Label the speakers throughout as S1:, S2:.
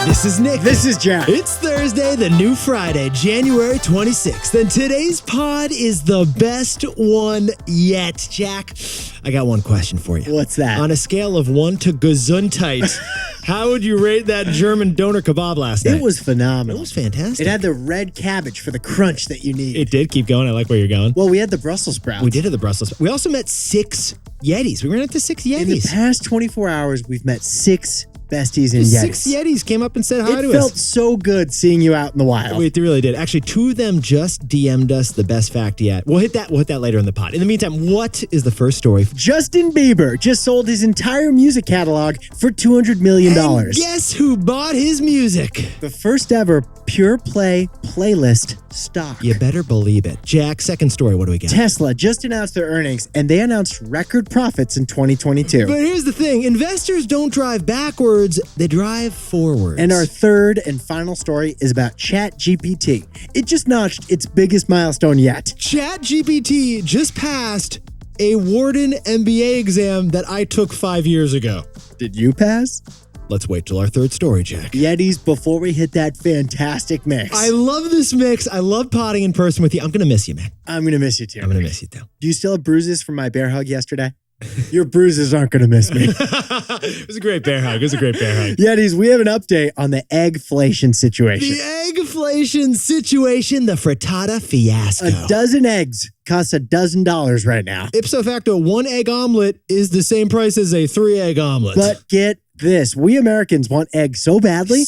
S1: This is Nick.
S2: This is Jack.
S1: It's Thursday, the new Friday, January 26th. And today's pod is the best one yet. Jack, I got one question for you.
S2: What's that?
S1: On a scale of 1 to Gesundheit, how would you rate that German doner kebab last night?
S2: It was phenomenal.
S1: It was fantastic.
S2: It had the red cabbage for the crunch that you need.
S1: It did. Keep going. I like where you're going.
S2: Well, we had the Brussels sprouts.
S1: We did have the Brussels. We also met 6 Yetis. We ran into 6 Yetis.
S2: In the past 24 hours, we've met 6 besties and Yetis.
S1: 6 Yetis came up and said hi to us.
S2: It felt so good seeing you out in the wild.
S1: It really did. Actually, 2 of them just DM'd us the best fact yet. We'll hit that later in the pod. In the meantime, what is the first story?
S2: Justin Bieber just sold his entire music catalog for $200 million.
S1: And guess who bought his music?
S2: The first ever pure play playlist stock.
S1: You better believe it. Jack, second story, what do we got?
S2: Tesla just announced their earnings, and they announced record profits in 2022.
S1: But here's the thing. Investors don't drive backwards, they drive forwards.
S2: And our third and final story is about ChatGPT. It just notched its biggest milestone yet.
S1: ChatGPT just passed a Wharton MBA exam that I took 5 years ago.
S2: Did you pass?
S1: Let's wait till our third story, Jack.
S2: Yetis, before we hit that fantastic mix.
S1: I love this mix. I love potting in person with you. I'm going to miss you, man.
S2: I'm going to miss you too.
S1: I'm going to miss you too.
S2: Do you still have bruises from my bear hug yesterday? Your bruises aren't going to miss me.
S1: It was a great bear hug.
S2: Yetis, we have an update on the eggflation situation.
S1: The eggflation situation, the frittata fiasco.
S2: A dozen eggs costs $12 right now.
S1: Ipso facto, 1 egg omelet is the same price as a 3-egg omelet.
S2: But get this, we Americans want eggs so badly.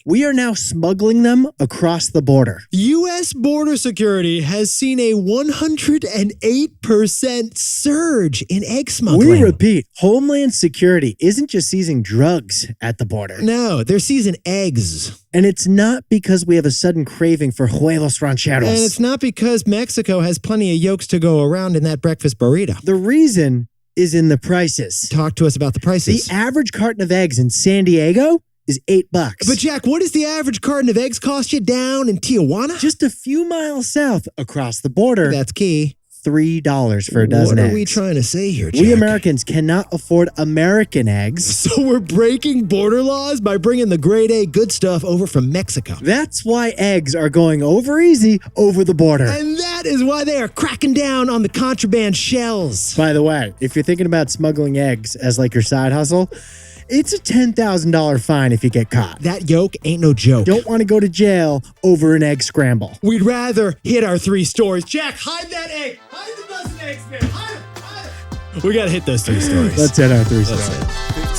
S2: We are now smuggling them across the border.
S1: U.S. border security has seen a 108% surge in egg smuggling.
S2: We repeat, Homeland Security isn't just seizing drugs at the border.
S1: No, they're seizing eggs.
S2: And it's not because we have a sudden craving for huevos rancheros.
S1: And it's not because Mexico has plenty of yolks to go around in that breakfast burrito.
S2: The reason is in the prices.
S1: Talk to us about the prices.
S2: The average carton of eggs in San Diego is $8.
S1: But Jack, what does the average carton of eggs cost you down in Tijuana?
S2: Just a few miles south across the border.
S1: That's key.
S2: $3 for a dozen eggs.
S1: What are we trying to say here, Jack?
S2: We Americans cannot afford American eggs.
S1: So we're breaking border laws by bringing the grade A good stuff over from Mexico.
S2: That's why eggs are going over easy over the border.
S1: And that is why they are cracking down on the contraband shells.
S2: By the way, if you're thinking about smuggling eggs as like your side hustle, it's a $10,000 fine if you get caught.
S1: That yolk ain't no joke.
S2: Don't want to go to jail over an egg scramble.
S1: We'd rather hit our 3 stories. Jack, hide that egg. Hide the dozen eggs, man. Hide them. We got to hit those 3 stories.
S2: Let's hit our 3 stories.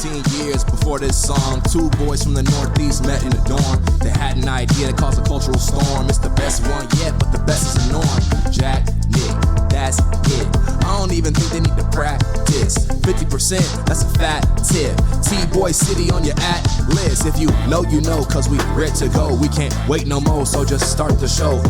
S3: 15 years before this song, 2 boys from the Northeast met in the dorm. They had an idea that caused a cultural storm. It's the best one yet, but the best is the norm. Jack, Nick, that's it. I don't even think they need to practice. 50%, that's a fat tip. T-Boy City on your at-list. If you know, you know, cause we ready to go. We can't wait no more, so just start the show.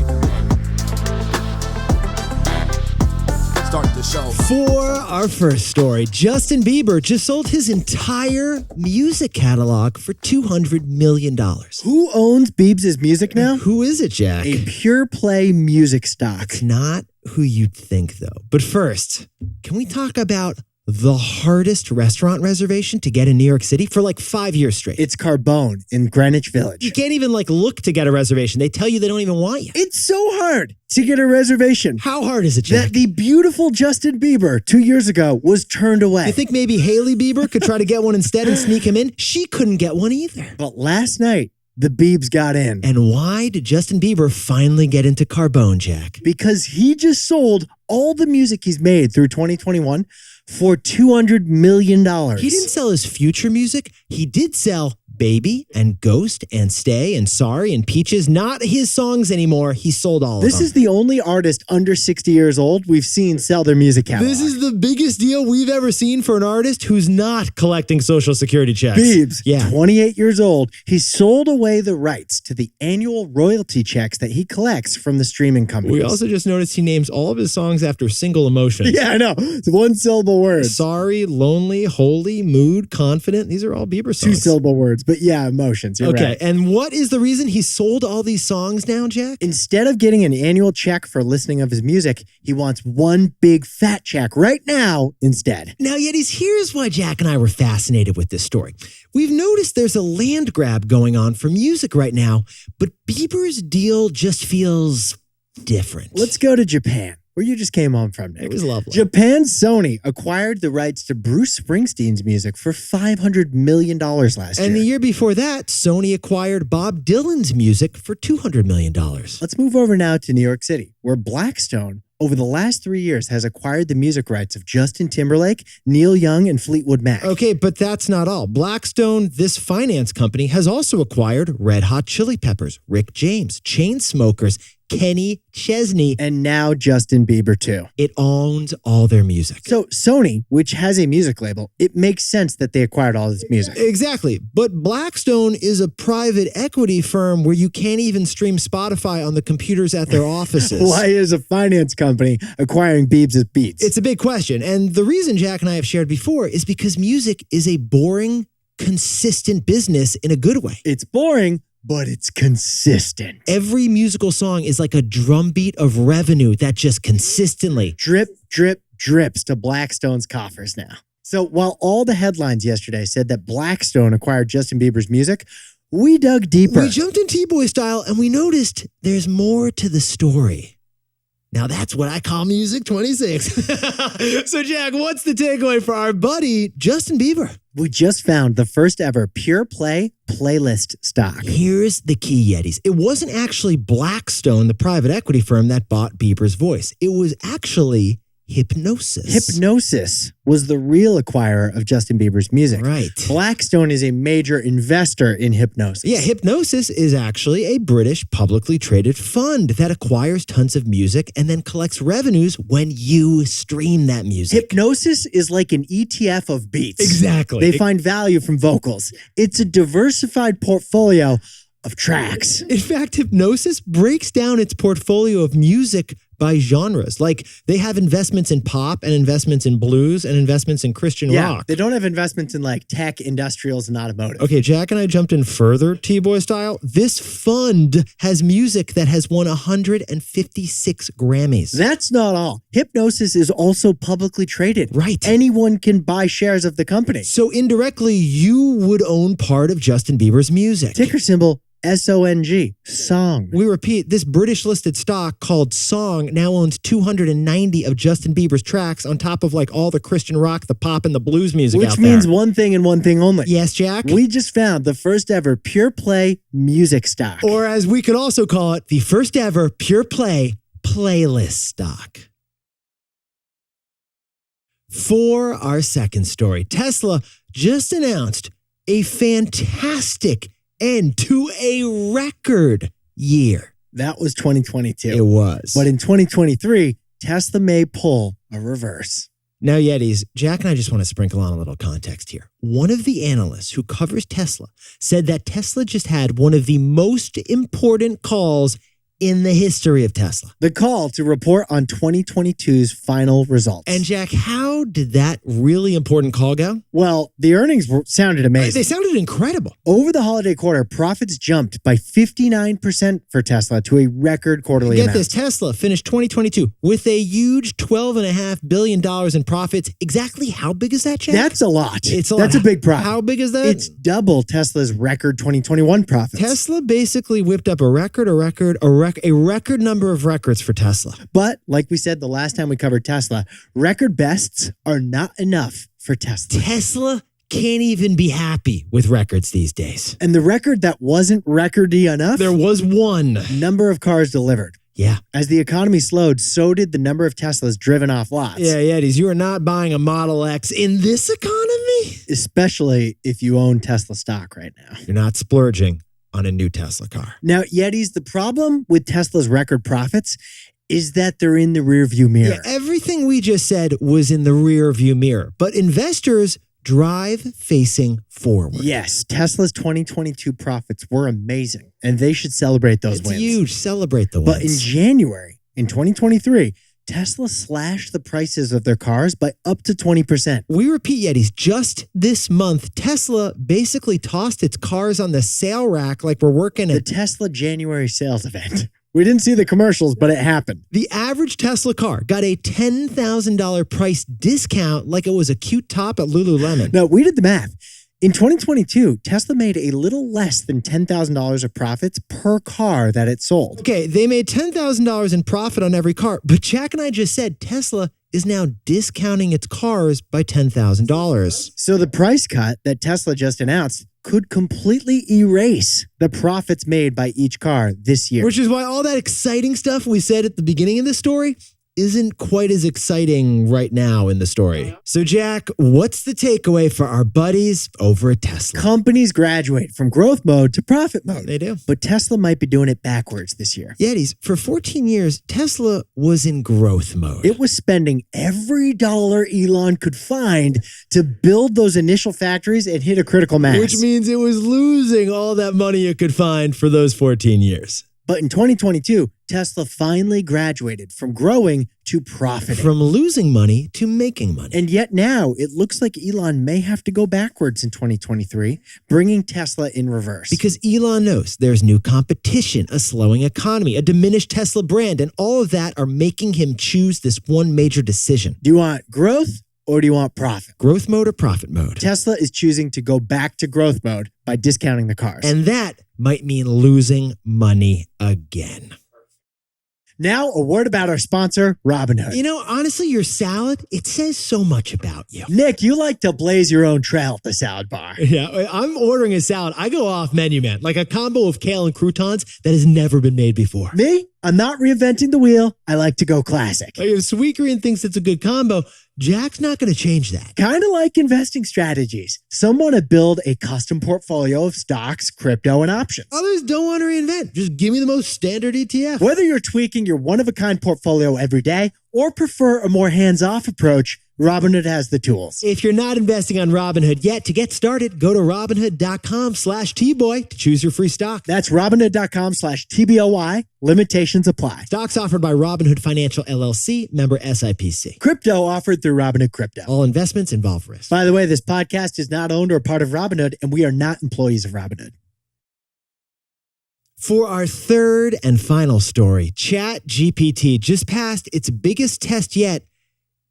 S1: For our first story, Justin Bieber just sold his entire music catalog for $200 million.
S2: Who owns Biebs' music now?
S1: Who is it, Jack?
S2: A pure play music stock.
S1: It's not who you'd think, though. But first, can we talk about the hardest restaurant reservation to get in New York City for like 5 years straight?
S2: It's Carbone in Greenwich Village.
S1: You can't even look to get a reservation. They tell you they don't even want you.
S2: It's so hard to get a reservation.
S1: How hard is it, Jack?
S2: That the beautiful Justin Bieber 2 years ago was turned away.
S1: You think maybe Hailey Bieber could try to get one instead and sneak him in? She couldn't get one either.
S2: But last night, the Biebs got in.
S1: And why did Justin Bieber finally get into Carbone, Jack?
S2: Because he just sold all the music he's made through 2021 for $200 million.
S1: He didn't sell his future music. He did sell Baby and Ghost and Stay and Sorry and Peaches. Not his songs anymore. He sold all of them.
S2: This is the only artist under 60 years old we've seen sell their music catalog.
S1: This is the biggest deal we've ever seen for an artist who's not collecting Social Security checks.
S2: Biebs,
S1: yeah.
S2: 28 years old, he sold away the rights to the annual royalty checks that he collects from the streaming companies.
S1: We also just noticed he names all of his songs after single emotions.
S2: Yeah, I know. It's 1-syllable words.
S1: Sorry, Lonely, Holy, Mood, Confident. These are all Bieber songs.
S2: 2-syllable words. But yeah, emotions. You're
S1: Okay,
S2: right.
S1: and what is the reason he sold all these songs now, Jack?
S2: Instead of getting an annual check for listening of his music, he wants one big fat check right now instead.
S1: Now, Yetis, here's why Jack and I were fascinated with this story. We've noticed there's a land grab going on for music right now, but Bieber's deal just feels different.
S2: Let's go to Japan, where you just came home from, Nick.
S1: It was lovely.
S2: Japan's Sony acquired the rights to Bruce Springsteen's music for $500 million last year.
S1: And the year before that, Sony acquired Bob Dylan's music for $200 million.
S2: Let's move over now to New York City, where Blackstone, over the last 3 years, has acquired the music rights of Justin Timberlake, Neil Young, and Fleetwood Mac.
S1: Okay, but that's not all. Blackstone, this finance company, has also acquired Red Hot Chili Peppers, Rick James, Chainsmokers, Kenny Chesney,
S2: And now Justin Bieber, too.
S1: It owns all their music.
S2: So Sony, which has a music label, it makes sense that they acquired all this music.
S1: Exactly. But Blackstone is a private equity firm where you can't even stream Spotify on the computers at their offices.
S2: Why is a finance company acquiring Biebs' beats?
S1: It's a big question. And the reason Jack and I have shared before is because music is a boring, consistent business in a good way.
S2: It's boring, but it's consistent.
S1: Every musical song is like a drumbeat of revenue that just consistently
S2: Drip, drip, drips to Blackstone's coffers now. So while all the headlines yesterday said that Blackstone acquired Justin Bieber's music, we dug deeper.
S1: We jumped in T-Boy style and we noticed there's more to the story. Now that's what I call Music 26. So Jack, what's the takeaway for our buddy Justin Bieber?
S2: We just found the first ever pure play playlist stock.
S1: Here's the key, Yetis. It wasn't actually Blackstone, the private equity firm, that bought Bieber's voice. It was actually Hypnosis.
S2: Hypnosis was the real acquirer of Justin Bieber's music.
S1: Right.
S2: Blackstone is a major investor in Hypnosis.
S1: Yeah, Hypnosis is actually a British publicly traded fund that acquires tons of music and then collects revenues when you stream that music.
S2: Hypnosis is like an ETF of beats.
S1: Exactly.
S2: They find value from vocals. It's a diversified portfolio of tracks.
S1: In fact, Hypnosis breaks down its portfolio of music by genres. Like they have investments in pop and investments in blues and investments in Christian rock.
S2: They don't have investments in like tech, industrials, and automotive.
S1: Okay, Jack and I jumped in further, T-Boy style. This fund has music that has won 156 Grammys.
S2: That's not all. Hypnosis is also publicly traded.
S1: Right.
S2: Anyone can buy shares of the company.
S1: So indirectly, you would own part of Justin Bieber's music.
S2: Ticker symbol SONG, song.
S1: We repeat, this British listed stock called Song now owns 290 of Justin Bieber's tracks on top of like all the Christian rock, the pop, and the blues music
S2: Which
S1: out
S2: means
S1: there.
S2: one thing and one thing only.
S1: Yes, Jack?
S2: We just found the first ever pure play music stock.
S1: Or as we could also call it, the first ever pure play playlist stock. For our second story, Tesla just announced a fantastic end to a record year.
S2: That was 2022.
S1: It was.
S2: But in 2023, Tesla may pull a reverse.
S1: Now, Yetis, Jack and I just want to sprinkle on a little context here. One of the analysts who covers Tesla said that Tesla just had one of the most important calls in the history of Tesla.
S2: The call to report on 2022's final results.
S1: And Jack, how did that really important call go?
S2: Well, the earnings sounded amazing.
S1: They sounded incredible.
S2: Over the holiday quarter, profits jumped by 59% for Tesla to a record quarterly
S1: Get
S2: amount.
S1: this, Tesla finished 2022 with a huge $12.5 billion in profits. Exactly how big is that, Jack?
S2: That's a lot.
S1: It's a lot.
S2: That's a big profit.
S1: How big is that?
S2: It's double Tesla's record 2021 profits.
S1: Tesla basically whipped up a record number of records for Tesla.
S2: But like we said the last time we covered Tesla, record bests are not enough for Tesla.
S1: Tesla can't even be happy with records these days.
S2: And the record that wasn't recordy enough,
S1: There was one.
S2: number of cars delivered.
S1: Yeah.
S2: As the economy slowed, so did the number of Teslas driven off lots.
S1: Yeah, Yetis, you are not buying a Model X in this economy.
S2: Especially if you own Tesla stock right now.
S1: You're not splurging on a new Tesla car.
S2: Now, Yetis, the problem with Tesla's record profits is that they're in the rearview mirror.
S1: Yeah, everything we just said was in the rear view mirror, but investors drive facing forward.
S2: Yes, Tesla's 2022 profits were amazing, and they should celebrate those
S1: It's
S2: wins.
S1: huge. Celebrate the
S2: But in
S1: wins.
S2: January, in 2023, Tesla slashed the prices of their cars by up to 20%.
S1: We repeat, Yetis, just this month, Tesla basically tossed its cars on the sale rack like we're working
S2: The
S1: at
S2: Tesla January sales event. We didn't see the commercials, but it happened.
S1: the average Tesla car got a $10,000 price discount like it was a cute top at Lululemon.
S2: Now, we did the math. In 2022, Tesla made a little less than $10,000 of profits per car that it sold.
S1: Okay, they made $10,000 in profit on every car, but Jack and I just said Tesla is now discounting its cars by $10,000.
S2: So the price cut that Tesla just announced could completely erase the profits made by each car this year.
S1: Which is why all that exciting stuff we said at the beginning of the story isn't quite as exciting right now in the story. So Jack, what's the takeaway for our buddies over at Tesla?
S2: Companies graduate from growth mode to profit mode.
S1: They do.
S2: But Tesla might be doing it backwards this year.
S1: Yetis, for 14 years, Tesla was in growth mode.
S2: It was spending every dollar Elon could find to build those initial factories and hit a critical mass.
S1: Which means it was losing all that money it could find for those 14 years.
S2: But in 2022, Tesla finally graduated from growing to profiting.
S1: From losing money to making money.
S2: And yet now, it looks like Elon may have to go backwards in 2023, bringing Tesla in reverse.
S1: Because Elon knows there's new competition, a slowing economy, a diminished Tesla brand, and all of that are making him choose this one major decision.
S2: Do you want growth or do you want profit?
S1: Growth mode or profit mode?
S2: Tesla is choosing to go back to growth mode by discounting the cars.
S1: And that might mean losing money again.
S2: Now, a word about our sponsor, Robinhood.
S1: You know, honestly, your salad, it says so much about you.
S2: Nick, you like to blaze your own trail at the salad bar.
S1: Yeah, I'm ordering a salad. I go off menu, man. Like a combo of kale and croutons that has never been made before.
S2: Me? I'm not reinventing the wheel. I like to go classic.
S1: Like if Sweet Green thinks it's a good combo, Jack's not going to change that.
S2: Kind of like investing strategies. Some want to build a custom portfolio of stocks, crypto, and options.
S1: Others don't want to reinvent. Just give me the most standard ETF.
S2: Whether you're tweaking your one-of-a-kind portfolio every day or prefer a more hands-off approach, Robinhood has the tools.
S1: If you're not investing on Robinhood yet, to get started, go to Robinhood.com/Tboy to choose your free stock.
S2: That's Robinhood.com/TBOY. Limitations apply.
S1: Stocks offered by Robinhood Financial LLC, member SIPC.
S2: Crypto offered through Robinhood Crypto.
S1: All investments involve risk.
S2: By the way, this podcast is not owned or part of Robinhood, and we are not employees of Robinhood.
S1: For our third and final story, ChatGPT just passed its biggest test yet,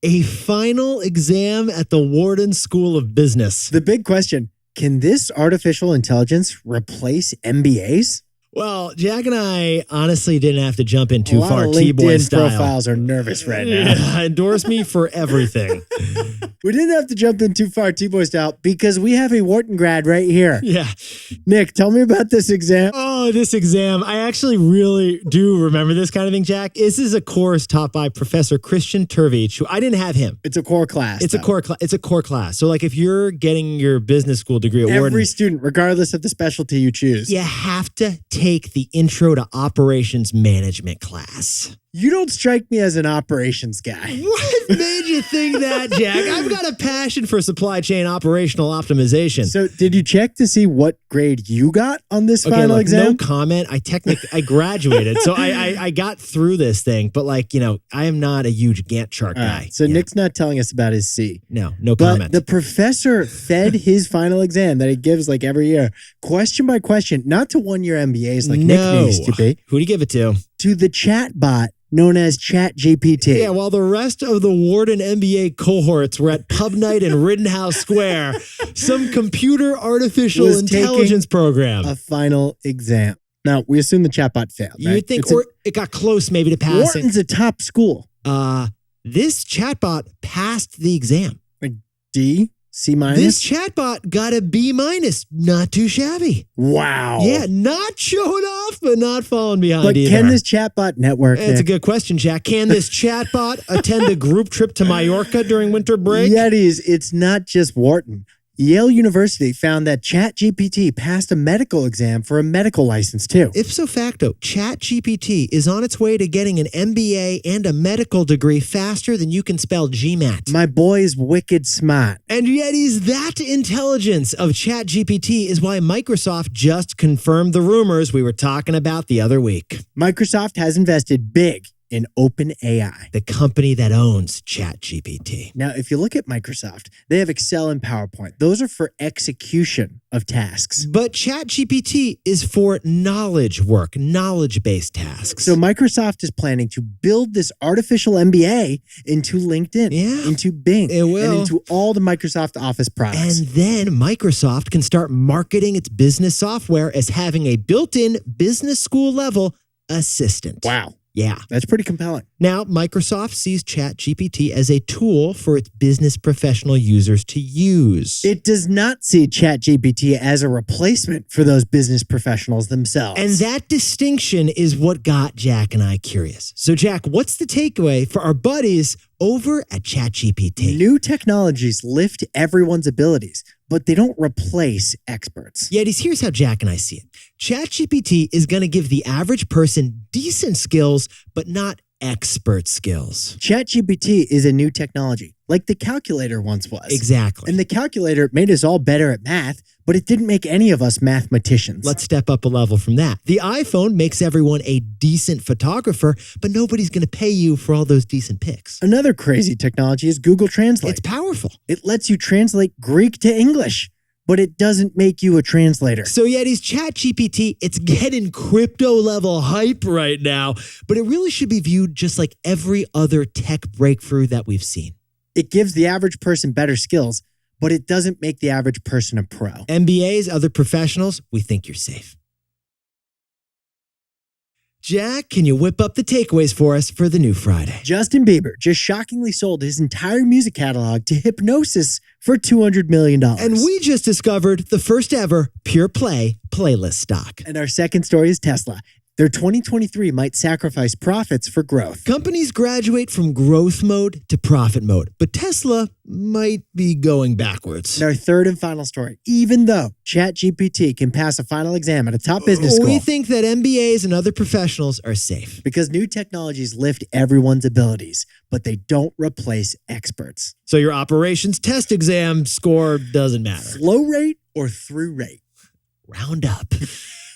S1: a final exam at the Wharton School of Business.
S2: The big question, can this artificial intelligence replace MBAs?
S1: Well, Jack and I honestly didn't have to jump in too
S2: A lot
S1: far
S2: of
S1: T-boy
S2: LinkedIn
S1: style.
S2: profiles are nervous right now.
S1: Yeah, endorse me for everything.
S2: We didn't have to jump in too far T-boy style because we have a Wharton grad right here.
S1: Yeah.
S2: Nick, tell me about this exam.
S1: Oh, this exam. I actually really do remember this kind of thing, Jack. This is a course taught by Professor Christian Turvich, who I didn't have him.
S2: It's a core class.
S1: It's a core class. It's a core class. So like if you're getting your business school degree at Wharton,
S2: Every student, regardless of the specialty you choose.
S1: you have to take the Intro to Operations Management class.
S2: You don't strike me as an operations guy.
S1: What made you think that, Jack? I've got a passion for supply chain operational optimization.
S2: So did you check to see what grade you got on this final
S1: look,
S2: exam?
S1: no comment. I graduated, so I got through this thing. But like, I am not a huge Gantt chart
S2: All
S1: guy.
S2: right, so
S1: Yeah.
S2: Nick's not telling us about his C.
S1: No
S2: But
S1: comment.
S2: the professor fed his final exam that he gives like every year, question by question, not to one-year MBAs like Nick used to be,
S1: Who do you give it to
S2: the chat bot known as ChatGPT.
S1: Yeah, while the rest of the Wharton MBA cohorts were at pub night in Rittenhouse Square, some computer artificial
S2: Was
S1: intelligence program.
S2: A final exam. Now, we assume the chatbot failed.
S1: You
S2: right?
S1: would think,
S2: It's
S1: or it got close maybe to passing.
S2: Wharton's a top school.
S1: This chatbot passed the exam.
S2: Like D, C minus.
S1: This chatbot got a B minus. Not too shabby.
S2: Wow.
S1: Yeah, not showing off, but not falling behind
S2: But
S1: either.
S2: can this chatbot network?
S1: That's a
S2: Nick?
S1: good question, Jack. Can this chatbot attend a group trip to Mallorca during winter break?
S2: Yetis, it's not just Wharton. Yale University found that ChatGPT passed a medical exam for a medical license too.
S1: Ipso facto, ChatGPT is on its way to getting an MBA and a medical degree faster than you can spell GMAT.
S2: My boy is wicked smart.
S1: And yet that intelligence of ChatGPT is why Microsoft just confirmed the rumors we were talking about the other week.
S2: Microsoft has invested big in OpenAI,
S1: the company that owns ChatGPT.
S2: Now, if you look at Microsoft, they have Excel and PowerPoint. Those are for execution of tasks.
S1: But ChatGPT is for knowledge work, knowledge-based tasks.
S2: So Microsoft is planning to build this artificial MBA into LinkedIn, into Bing,
S1: It will.
S2: and into all the Microsoft Office products.
S1: And then Microsoft can start marketing its business software as having a built-in business school level assistant.
S2: Wow.
S1: Yeah.
S2: That's pretty compelling.
S1: Now, Microsoft sees ChatGPT as a tool for its business professional users to use.
S2: It does not see ChatGPT as a replacement for those business professionals themselves.
S1: And that distinction is what got Jack and I curious. So, Jack, what's the takeaway for our buddies over at ChatGPT?
S2: New technologies lift everyone's abilities, but they don't replace experts.
S1: Yetis, here's how Jack and I see it. ChatGPT is going to give the average person decent skills, but not expert skills.
S2: ChatGPT is a new technology, like the calculator once was.
S1: Exactly.
S2: And the calculator made us all better at math, but it didn't make any of us mathematicians.
S1: Let's step up a level from that. The iPhone makes everyone a decent photographer, but nobody's going to pay you for all those decent pics.
S2: Another crazy technology is Google Translate.
S1: It's powerful.
S2: It lets you translate Greek to English, but it doesn't make you a translator.
S1: So Yetis, ChatGPT, it's getting crypto level hype right now, but it really should be viewed just like every other tech breakthrough that we've seen.
S2: It gives the average person better skills, but it doesn't make the average person a pro.
S1: MBAs, other professionals, we think you're safe. Jack, can you whip up the takeaways for us for the new Friday?
S2: Justin Bieber just shockingly sold his entire music catalog to Hypnosis for $200 million.
S1: And we just discovered the first ever pure play playlist stock.
S2: And our second story is Tesla. Their 2023 might sacrifice profits for growth.
S1: Companies graduate from growth mode to profit mode, but Tesla might be going backwards.
S2: And our third and final story, even though ChatGPT can pass a final exam at a top business school,
S1: we think that MBAs and other professionals are safe.
S2: Because new technologies lift everyone's abilities, but they don't replace experts.
S1: So your operations test exam score doesn't matter.
S2: Flow rate or through rate?
S1: Round up.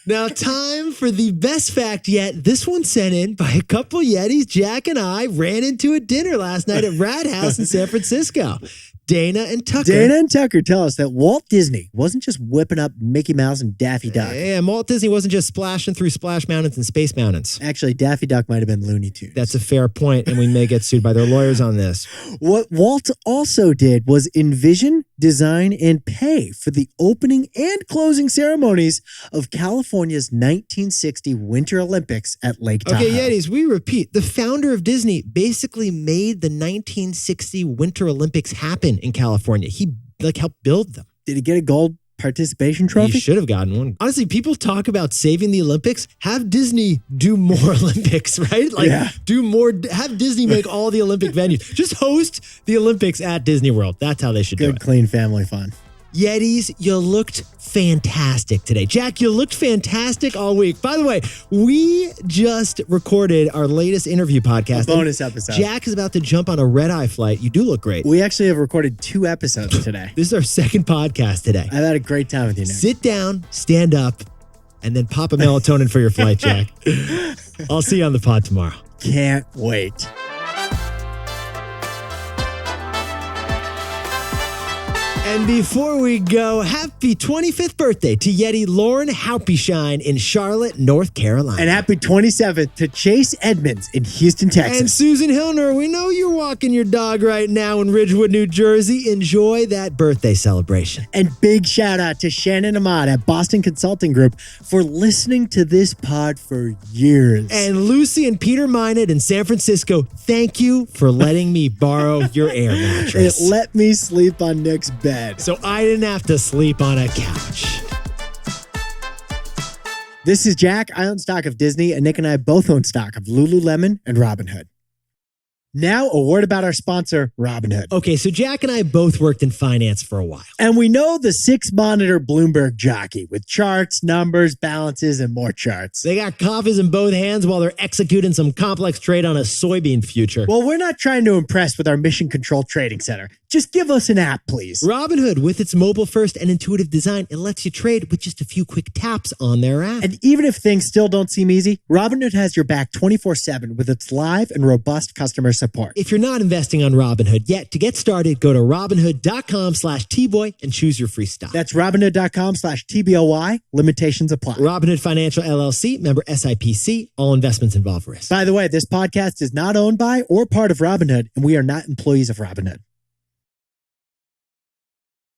S1: Now, time for the best fact yet. This one sent in by a couple Yetis. Jack and I ran into a dinner last night at Rad House in San Francisco. Dana and Tucker
S2: tell us that Walt Disney wasn't just whipping up Mickey Mouse and Daffy Duck.
S1: Yeah, Walt Disney wasn't just splashing through Splash Mountains and Space Mountains.
S2: Actually, Daffy Duck might have been Looney Tunes.
S1: That's a fair point, and we may get sued by their lawyers on this.
S2: What Walt also did was envision, design, and pay for the opening and closing ceremonies of California's 1960 Winter Olympics at Lake Tahoe.
S1: Okay, Yetis, we repeat. The founder of Disney basically made the 1960 Winter Olympics happen in California. He helped build them.
S2: Did he get a gold participation trophy?
S1: He should have gotten one. Honestly, people talk about saving the Olympics. Have Disney do more Olympics, right? Do more. Have Disney make all the Olympic venues. Just host the Olympics at Disney World. That's how they should do it.
S2: Good, clean family fun.
S1: Yetis, you looked fantastic today. Jack, you looked fantastic all week. By the way, we just recorded our latest interview podcast.
S2: A bonus episode.
S1: Jack is about to jump on a red-eye flight. You do look great.
S2: We actually have recorded 2 episodes today.
S1: This is our second podcast today.
S2: I've had a great time with you, Nick.
S1: Sit down, stand up, and then pop a melatonin for your flight, Jack. I'll see you on the pod tomorrow.
S2: Can't wait.
S1: And before we go, happy 25th birthday to Yeti Lauren Hauptshine in Charlotte, North Carolina.
S2: And happy 27th to Chase Edmonds in Houston, Texas.
S1: And Susan Hillner, we know you're walking your dog right now in Ridgewood, New Jersey. Enjoy that birthday celebration.
S2: And big shout out to Shannon Ahmad at Boston Consulting Group for listening to this pod for years.
S1: And Lucy and Peter Minot in San Francisco, thank you for letting me borrow your air mattress.
S2: It let me sleep on Nick's bed.
S1: So I didn't have to sleep on a couch.
S2: This is Jack. I own stock of Disney, and Nick and I both own stock of Lululemon and Robinhood. Now, a word about our sponsor, Robinhood.
S1: Okay, so Jack and I both worked in finance for a while.
S2: And we know the 6-monitor Bloomberg jockey with charts, numbers, balances, and more charts.
S1: They got coffees in both hands while they're executing some complex trade on a soybean future.
S2: Well, we're not trying to impress with our mission control trading center. Just give us an app, please.
S1: Robinhood, with its mobile-first and intuitive design, it lets you trade with just a few quick taps on their app.
S2: And even if things still don't seem easy, Robinhood has your back 24/7 with its live and robust customer support.
S1: If you're not investing on Robinhood yet, to get started, go to Robinhood.com/TBoy and choose your free stock.
S2: That's Robinhood.com/TBOY. Limitations apply.
S1: Robinhood Financial LLC, member SIPC. All investments involve risk.
S2: By the way, this podcast is not owned by or part of Robinhood, and we are not employees of Robinhood.